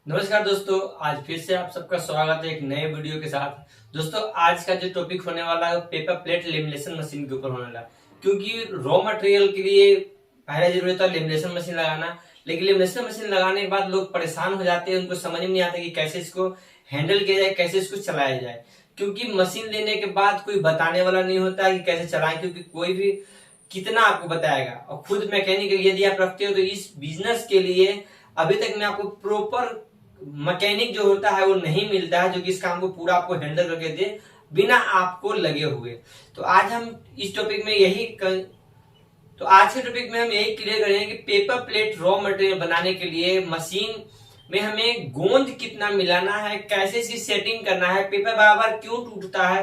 नमस्कार दोस्तों, आज फिर से आप सबका स्वागत है एक नए वीडियो के साथ। दोस्तों आज का जो टॉपिक होने वाला है पेपर प्लेट लेमिनेशन मशीन के ऊपर होने वाला है। क्योंकि रॉ मटेरियल के लिए पहले जरूरी था लेमिनेशन मशीन लगाना, लेकिन लेमिनेशन मशीन लगाने के बाद लोग परेशान हो जाते हैं, उनको समझ में नहीं आता कि कैसे इसको हैंडल किया जाए, कैसे इसको चलाया जाए। क्योंकि मशीन लेने के बाद कोई बताने वाला नहीं होता कि कैसे चलाएं, क्योंकि कोई भी कितना आपको बताएगा। और खुद मैकेनिक यदि आप रखते हो तो इस बिजनेस के लिए अभी तक मैं आपको प्रॉपर मैकेनिक जो होता है वो नहीं मिलता है, जो कि इस काम को पूरा आपको हैंडल करके दे बिना आपको लगे हुए। तो आज हम इस टॉपिक में आज के टॉपिक में हम यही क्लियर करेंगे कि पेपर प्लेट रॉ मटेरियल बनाने के लिए मशीन में हमें गोंद कितना मिलाना है, कैसे इसकी सेटिंग करना है, पेपर बार बार क्यों टूटता है,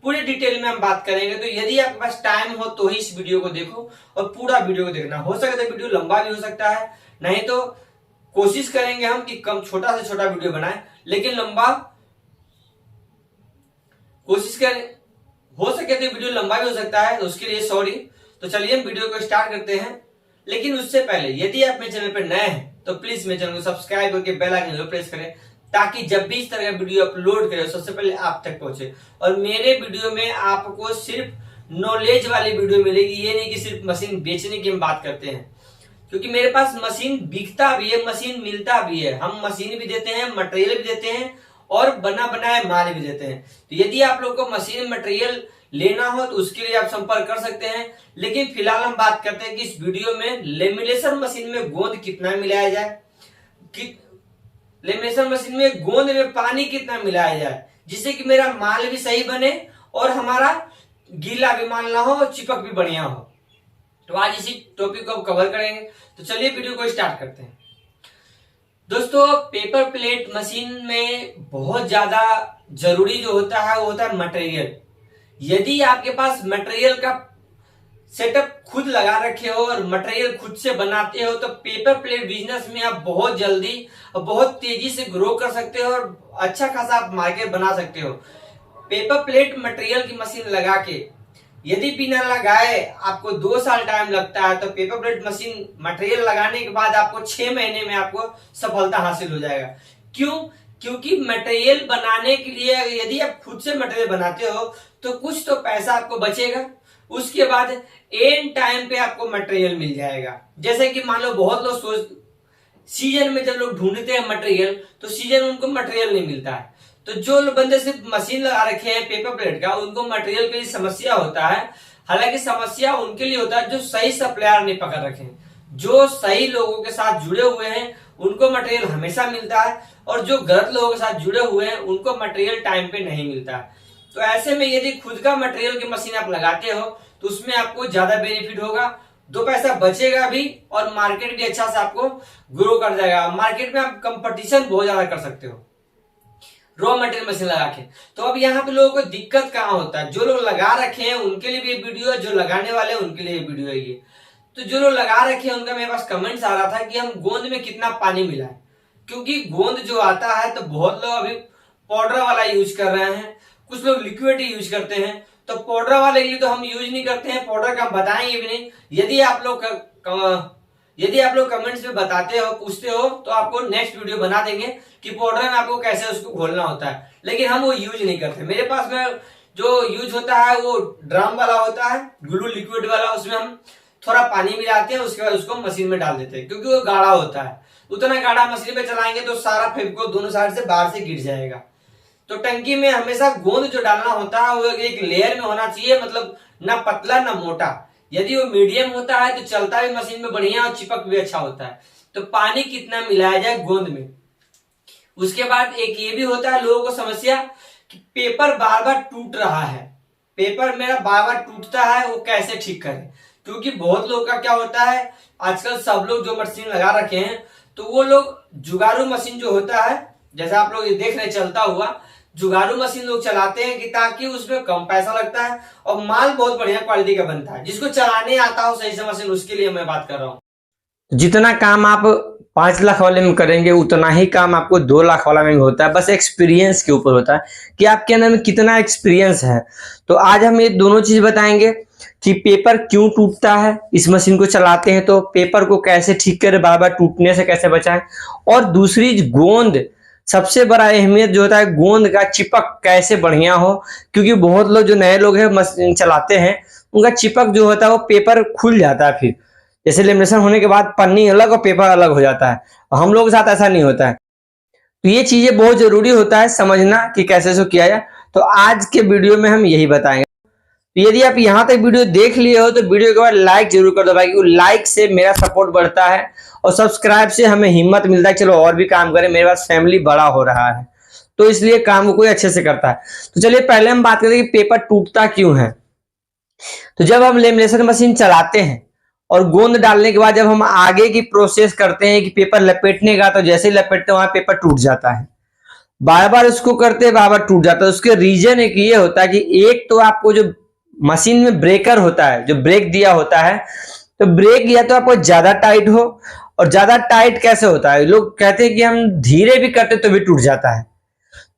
पूरे डिटेल में हम बात करेंगे। तो यदि आपके पास टाइम हो तो ही इस वीडियो को देखो और पूरा वीडियो को देखना। हो सकता है वीडियो लंबा भी हो सकता है, नहीं तो कोशिश करेंगे हम कि कम छोटा से छोटा वीडियो बनाएं, लेकिन लंबा कोशिश करें। हो सके तो वीडियो लंबा भी हो सकता है, तो उसके लिए सॉरी। तो चलिए हम वीडियो को स्टार्ट करते हैं। लेकिन उससे पहले यदि आप मेरे चैनल पर नए हैं तो प्लीज मेरे चैनल को सब्सक्राइब करके बेल आइकन जरूर प्रेस करें, ताकि जब भी इस तरह का वीडियो अपलोड करें सबसे पहले आप तक पहुंचे। और मेरे वीडियो में आपको सिर्फ नॉलेज वाली वीडियो मिलेगी, ये नहीं कि सिर्फ मशीन बेचने की हम बात करते हैं। क्योंकि मेरे पास मशीन बिकता भी है, मशीन मिलता भी है, हम मशीन भी देते हैं, मटेरियल भी देते हैं और बना बनाया माल भी देते हैं। तो यदि आप लोग को मशीन मटेरियल लेना हो तो उसके लिए आप संपर्क कर सकते हैं। लेकिन फिलहाल हम बात करते हैं कि इस वीडियो में लेमिनेशन मशीन में गोंद कितना मिलाया जाए, लेमिनेशन मशीन में गोंद में पानी कितना मिलाया जाए, जिससे कि मेरा माल भी सही बने और हमारा गीला भी माल ना हो और चिपक भी बढ़िया हो। तो आज इसी टॉपिक को कवर करेंगे। तो चलिए वीडियो को स्टार्ट करते हैं। दोस्तों पेपर प्लेट मशीन में बहुत ज्यादा जरूरी जो होता है वो होता है मटेरियल। यदि आपके पास मटेरियल का सेटअप खुद लगा रखे हो और मटेरियल खुद से बनाते हो तो पेपर प्लेट बिजनेस में आप बहुत जल्दी और बहुत तेजी से ग्रो कर सकते हो और अच्छा खासा आप मार्केट बना सकते हो। पेपर प्लेट मटेरियल की मशीन लगा के यदि बिना लगाए आपको 2 साल टाइम लगता है, तो पेपर प्लेट मशीन मटेरियल लगाने के बाद आपको 6 महीने में आपको सफलता हासिल हो जाएगा। क्यों? क्योंकि मटेरियल बनाने के लिए यदि आप खुद से मटेरियल बनाते हो तो कुछ तो पैसा आपको बचेगा, उसके बाद एंड टाइम पे आपको मटेरियल मिल जाएगा। जैसे कि मान लो बहुत लोग सीजन में जब लोग ढूंढते हैं मटेरियल तो सीजन में उनको मटेरियल नहीं मिलता है। तो जो बंदे सिर्फ मशीन लगा रखे हैं पेपर प्लेट का, उनको मटेरियल के लिए समस्या होता है। हालांकि समस्या उनके लिए होता है जो सही सप्लायर नहीं पकड़ रखे हैं। जो सही लोगों के साथ जुड़े हुए हैं उनको मटेरियल हमेशा मिलता है, और जो गलत लोगों के साथ जुड़े हुए हैं उनको मटेरियल टाइम पे नहीं मिलता है। तो ऐसे में यदि खुद का मटेरियल की मशीन आप लगाते हो तो उसमें आपको ज्यादा बेनिफिट होगा, 2 पैसा बचेगा भी और मार्केट भी अच्छा से आपको ग्रो कर जाएगा। मार्केट में आप कंपटीशन बहुत ज्यादा कर सकते हो रॉ मटेरियल मशीन लगा के। तो अब यहाँ पे लोगों को दिक्कत कहाँ होता है? जो लोग लगा रखे हैं उनके लिए भी वीडियो है, जो लगाने वाले हैं उनके लिए वीडियो है ये। तो जो लोग लगा रखे हैं उनका मेरे पास कमेंट्स आ रहा था कि हम गोंद में कितना पानी मिलाएं, क्योंकि गोंद जो आता है तो बहुत लोग अभी पाउडर वाला यूज कर रहे हैं, कुछ लोग लिक्विड यूज करते हैं। तो पाउडर वाले के लिए तो हम यूज नहीं करते हैं, पाउडर का हम बताएंगे भी नहीं। यदि आप लोग कमेंट्स में बताते हो, पूछते हो, तो आपको नेक्स्ट वीडियो बना देंगे कि पाउडर में आपको कैसे उसको घोलना होता है, लेकिन हम वो यूज नहीं करते। मेरे पास में जो यूज होता है वो ड्रम वाला होता है, ग्लू लिक्विड वाला। उसमें हम थोड़ा पानी मिलाते हैं, उसके बाद उसको मशीन में डाल देते हैं, क्योंकि वो गाढ़ा होता है। उतना गाढ़ा मशीन पे चलाएंगे तो सारा फेविकोल दोनों साइड से बाहर से गिर जाएगा। तो टंकी में हमेशा गोंद जो डालना होता है वो एक लेयर में होना चाहिए, मतलब ना पतला ना मोटा। यदि वो मीडियम होता है तो चलता भी मशीन में बढ़िया और चिपक भी अच्छा होता है। तो पानी कितना मिलाया जाए गोंद में। उसके बाद एक ये भी होता है लोगों को समस्या कि पेपर बार बार टूट रहा है, पेपर मेरा बार बार टूटता है, वो कैसे ठीक करें। क्योंकि बहुत लोगों का क्या होता है, आजकल सब लोग जो मशीन लगा रखे हैं तो वो लोग जुगाड़ू मशीन जो होता है, जैसा आप लोग देख रहे चलता हुआ जुगाड़ू मशीन लोग चलाते हैं कि ताकि उसमें कम पैसा लगता है और माल बहुत बढ़िया क्वालिटी का बनता है। जिसको चलाने आता हो सही से मशीन, उसके लिए मैं बात कर रहा हूँ। जितना काम आप 5 लाख वाले में करेंगे उतना ही काम आपको 2 लाख वाला में होता है। बस एक्सपीरियंस के ऊपर होता है कि आपके अंदर में कितना एक्सपीरियंस है। तो आज हम ये दोनों चीज बताएंगे कि पेपर क्यों टूटता है, इस मशीन को चलाते हैं तो पेपर को कैसे ठीक करें, बार बार टूटने से कैसे बचाएं। और दूसरी गोंद, सबसे बड़ा अहमियत जो होता है गोंद का चिपक कैसे बढ़िया हो, क्योंकि बहुत लोग जो नए लोग हैं मशीन चलाते हैं उनका चिपक जो होता है वो पेपर खुल जाता है, फिर जैसे लेमिनेशन होने के बाद पन्नी अलग और पेपर अलग हो जाता है। हम लोगों के साथ ऐसा नहीं होता है। तो ये चीजें बहुत जरूरी होता है समझना कि कैसे इसको किया जाए। तो आज के वीडियो में हम यही बताएंगे। तो यदि आप यहाँ तक वीडियो देख लिए हो तो वीडियो के बाद लाइक जरूर कर दो भाई, क्योंकि लाइक से मेरा सपोर्ट बढ़ता है और सब्सक्राइब से हमें हिम्मत मिलता है चलो और भी काम करें, मेरे पास फैमिली बड़ा हो रहा है, तो इसलिए काम को कोई अच्छे से करता है। तो चलिए पहले हम बात करें कि पेपर टूटता क्यों है। तो जब हम लेमिनेशन मशीन चलाते हैं और गोंद डालने के बाद जब हम आगे की प्रोसेस करते हैं कि पेपर लपेटने का, तो जैसे ही लपेटते हैं वहां पेपर टूट जाता है। बार बार उसको करते हैं, बार बार टूट जाता है। उसके रीजन एक ये होता है कि एक तो आपको जो मशीन में ब्रेकर होता है, जो ब्रेक दिया होता है, तो ब्रेक या तो आपको ज्यादा टाइट हो, और ज्यादा टाइट कैसे होता है, लोग कहते हैं कि हम धीरे भी करते तो भी टूट जाता है।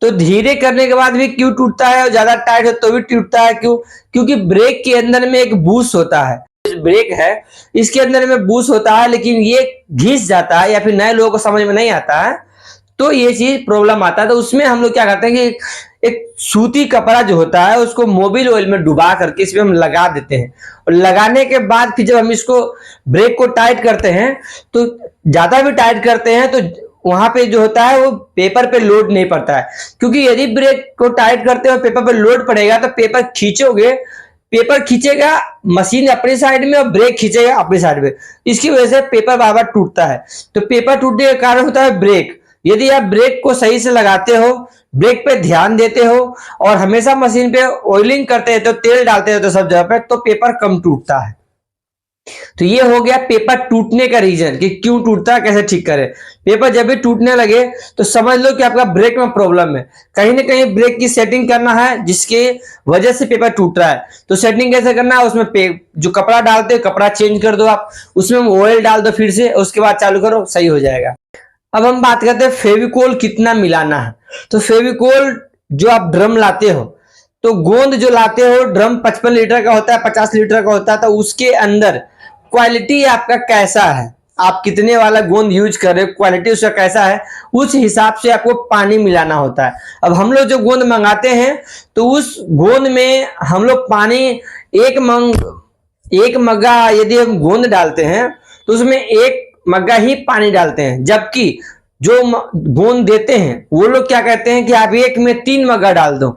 तो धीरे करने के बाद भी क्यों टूटता है और ज्यादा टाइट हो तो भी टूटता है, क्यों? क्योंकि ब्रेक के अंदर में एक बूस्ट होता है, ब्रेक है इसके अंदर में बूस्ट होता है, लेकिन ये घिस जाता है या फिर नए लोगों को समझ में नहीं आता है, तो ये चीज प्रॉब्लम आता है। तो उसमें हम लोग क्या करते हैं कि एक सूती कपड़ा जो होता है उसको मोबिल ऑयल में डुबा करके इसमें हम लगा देते हैं, और लगाने के बाद फिर जब हम इसको ब्रेक को टाइट करते हैं, तो ज्यादा भी टाइट करते हैं तो वहां पे जो होता है वो पेपर पे लोड नहीं पड़ता है। क्योंकि यदि ब्रेक को टाइट करते हो पेपर पे लोड पड़ेगा तो पेपर खींचोगे, पेपर खींचेगा मशीन अपनी साइड में और ब्रेक खींचेगा अपनी साइड में, इसकी वजह से पेपर बार बार टूटता है। तो पेपर टूटने का कारण होता है ब्रेक। यदि आप ब्रेक को सही से लगाते हो, ब्रेक पे ध्यान देते हो और हमेशा मशीन पे ऑयलिंग करते हैं, तो तेल डालते हो तो सब जगह पे, तो पेपर कम टूटता है। तो ये हो गया पेपर टूटने का रीजन कि क्यों टूटता है, कैसे ठीक करें। पेपर जब भी टूटने लगे तो समझ लो कि आपका ब्रेक में प्रॉब्लम है, कहीं ना कहीं ब्रेक की सेटिंग करना है जिसके वजह से पेपर टूट रहा है। तो सेटिंग कैसे करना है, उसमें जो कपड़ा डालते हो कपड़ा चेंज कर दो आप, उसमें ऑयल डाल दो फिर से, उसके बाद चालू करो, सही हो जाएगा। अब हम बात करते हैं फेविकोल कितना मिलाना है। तो फेविकोल जो आप ड्रम लाते हो, तो गोंद जो लाते हो ड्रम 55 लीटर का होता है, 50 लीटर का होता है, तो उसके अंदर क्वालिटी आपका कैसा है, आप कितने वाला गोंद यूज कर रहे हो, क्वालिटी उसका कैसा है, उस हिसाब से आपको पानी मिलाना होता है। अब हम लोग जो गोंद मंगाते हैं तो उस गोंद में हम लोग पानी एक मग्गा यदि हम गोंद डालते हैं तो उसमें एक मग्गा ही पानी डालते हैं, जबकि जो गोंद देते हैं वो लोग क्या कहते हैं कि आप एक में 3 मग्गा डाल दो।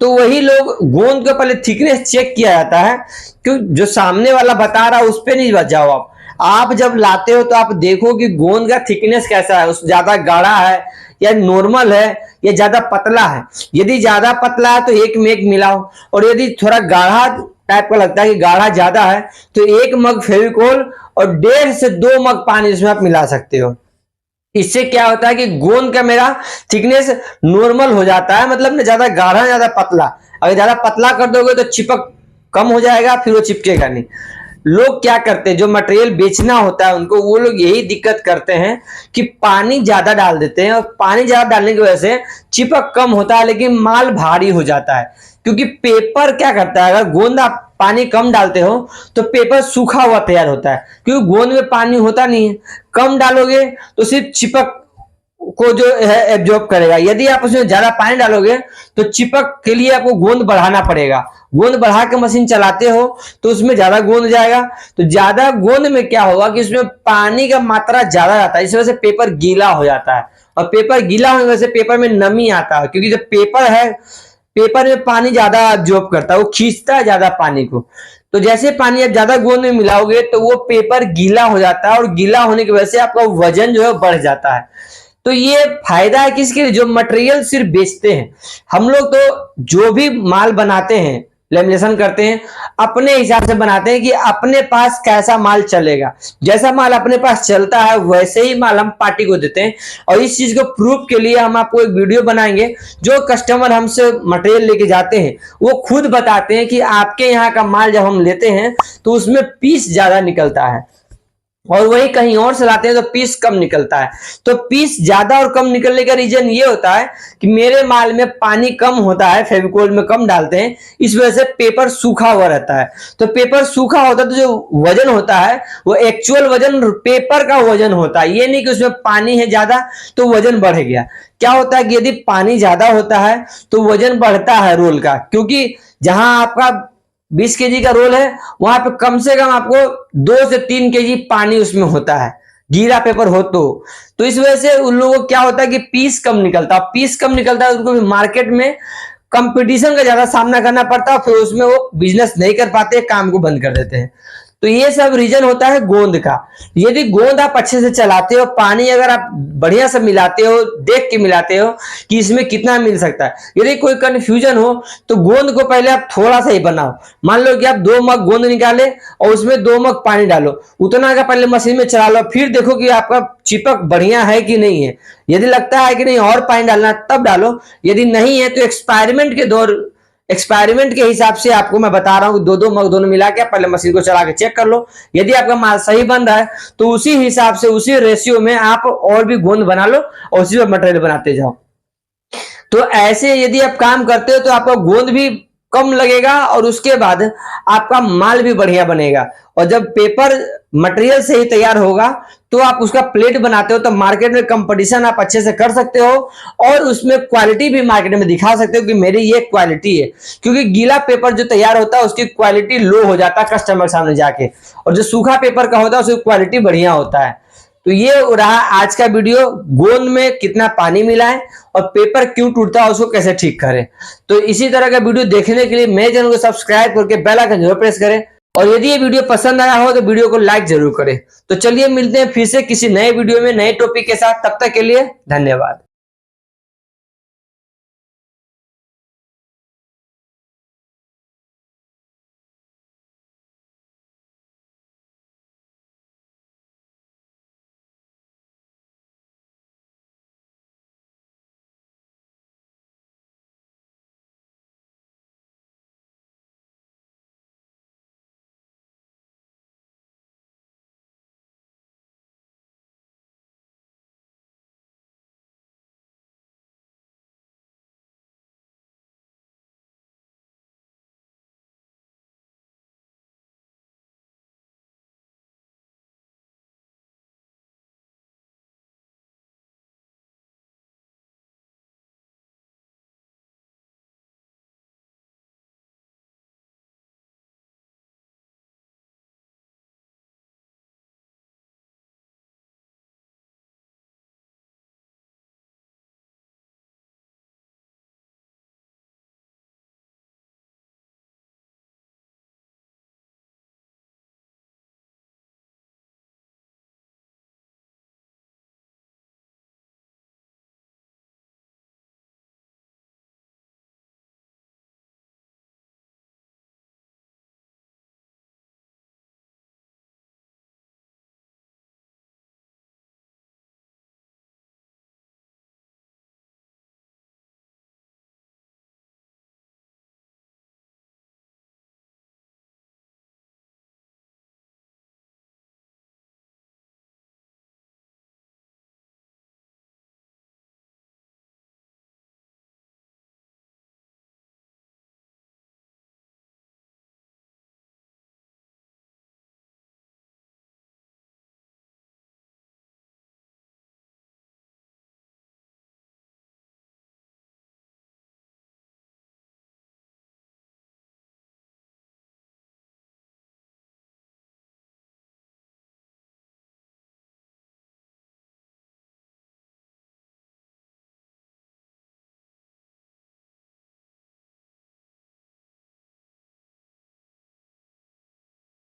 तो वही लोग गोंद को पहले थिकनेस चेक किया जाता है, क्यों जो सामने वाला बता रहा है उस पर नहीं बच जाओ आप जब लाते हो तो आप देखो कि गोंद का थिकनेस कैसा है, उस ज्यादा गाढ़ा है या नॉर्मल है या ज्यादा पतला है। यदि ज्यादा पतला है तो एक में एक मिलाओ, और यदि थोड़ा गाढ़ा टाइप का लगता है कि गाढ़ा ज्यादा है तो 1 मग फेविकोल और 1.5 से 2 मग पानी इसमें आप मिला सकते हो। इससे क्या होता है कि गोंद का मेरा थिकनेस नॉर्मल हो जाता है, मतलब ज्यादा गाढ़ा ज्यादा पतला। अगर ज्यादा पतला कर दोगे तो चिपक कम हो जाएगा, फिर वो चिपकेगा नहीं। लोग क्या करते हैं, जो मटेरियल बेचना होता है उनको, वो लोग यही दिक्कत करते हैं कि पानी ज्यादा डाल देते हैं, और पानी ज्यादा डालने की वजह से चिपक कम होता है लेकिन माल भारी हो जाता है। क्योंकि पेपर क्या करता है, अगर गोंद आप पानी कम डालते हो तो पेपर सूखा हुआ तैयार होता है, क्योंकि गोंद में पानी होता नहीं है। कम डालोगे तो सिर्फ चिपक को जो है एब्जॉर्ब करेगा, यदि आप उसमें ज्यादा पानी डालोगे तो चिपक के लिए आपको गोंद बढ़ाना पड़ेगा। गोंद बढ़ा के मशीन चलाते हो तो उसमें ज्यादा गोंद जाएगा, तो ज्यादा गोंद में क्या होगा कि उसमें पानी का मात्रा ज्यादा जाता है, इस वजह से पेपर गीला हो जाता है। और पेपर गीला होने की वजह से पेपर में नमी आता है, क्योंकि जब पेपर है, पेपर में पानी ज्यादा एब्जॉर्ब करता है, वो खींचता है ज्यादा पानी को। तो जैसे पानी आप ज्यादा गोंद में मिलाओगे तो वो पेपर गीला हो जाता है, और गीला होने की वजह से आपका वजन जो है बढ़ जाता है। तो ये फायदा है किसके लिए, जो मटेरियल सिर्फ बेचते हैं। हम लोग तो जो भी माल बनाते हैं, लेमिनेशन करते हैं, अपने हिसाब से बनाते हैं कि अपने पास कैसा माल चलेगा। जैसा माल अपने पास चलता है वैसे ही माल हम पार्टी को देते हैं। और इस चीज को प्रूफ के लिए हम आपको एक वीडियो बनाएंगे। जो कस्टमर हमसे मटेरियल लेके जाते हैं वो खुद बताते हैं कि आपके यहाँ का माल जब हम लेते हैं तो उसमें पीस ज्यादा निकलता है। और वही कहीं और से लाते हैं तो पीस कम निकलता है। तो पीस ज्यादा और कम निकलने का रीजन ये होता है कि मेरे माल में पानी कम होता है, फेविकोल में कम डालते हैं, इस वजह से पेपर सूखा हुआ रहता है। तो पेपर सूखा होता है तो जो वजन होता है वो एक्चुअल वजन पेपर का वजन होता है, ये नहीं कि उसमें पानी है ज्यादा तो वजन बढ़ गया। क्या होता है कि यदि पानी ज्यादा होता है तो वजन बढ़ता है रोल का, क्योंकि जहां आपका 20 केजी का रोल है वहां पे कम से कम आपको 2 से 3 केजी पानी उसमें होता है, गीला पेपर हो तो इस वजह से उन लोगों को क्या होता है कि पीस कम निकलता है। पीस कम निकलता है उनको भी मार्केट में कंपटीशन का ज्यादा सामना करना पड़ता है, फिर उसमें वो बिजनेस नहीं कर पाते, काम को बंद कर देते हैं। तो ये सब रीजन होता है गोंद का। यदि गोंद आप अच्छे से चलाते हो, पानी अगर आप बढ़िया से मिलाते हो, देख के मिलाते हो कि इसमें कितना मिल सकता है, यदि कोई कंफ्यूजन हो तो गोंद को पहले आप थोड़ा सा ही बनाओ। मान लो कि आप 2 मग गोंद निकाले और उसमें 2 मग पानी डालो, उतना का पहले मशीन में चला लो, फिर देखो कि आपका चिपक बढ़िया है कि नहीं है। यदि लगता है कि नहीं और पानी डालना तब डालो, यदि नहीं है तो एक्सपेरिमेंट के हिसाब से आपको मैं बता रहा हूं, 2-2 मग दोनों मिला के पहले मशीन को चला के चेक कर लो। यदि आपका माल सही बन रहा है तो उसी हिसाब से उसी रेशियो में आप और भी गोंद बना लो और उसी पर मटेरियल बनाते जाओ। तो ऐसे यदि आप काम करते हो तो आपका गोंद भी कम लगेगा और उसके बाद आपका माल भी बढ़िया बनेगा। और जब पेपर मटेरियल से ही तैयार होगा तो आप उसका प्लेट बनाते हो तो मार्केट में कंपटीशन आप अच्छे से कर सकते हो और उसमें क्वालिटी भी मार्केट में दिखा सकते हो कि मेरी ये क्वालिटी है। क्योंकि गीला पेपर जो तैयार होता है उसकी क्वालिटी लो हो जाता है कस्टमर सामने जाके, और जो सूखा पेपर का होता है उसकी क्वालिटी बढ़िया होता है। तो ये रहा आज का वीडियो, गोंद में कितना पानी मिला है और पेपर क्यों टूटता है उसको कैसे ठीक करें। तो इसी तरह का वीडियो देखने के लिए मेरे चैनल को सब्सक्राइब करके बेल आइकन जरूर प्रेस करें, और यदि ये वीडियो पसंद आया हो तो वीडियो को लाइक जरूर करें। तो चलिए मिलते हैं फिर से किसी नए वीडियो में नए टॉपिक के साथ, तब तक के लिए धन्यवाद।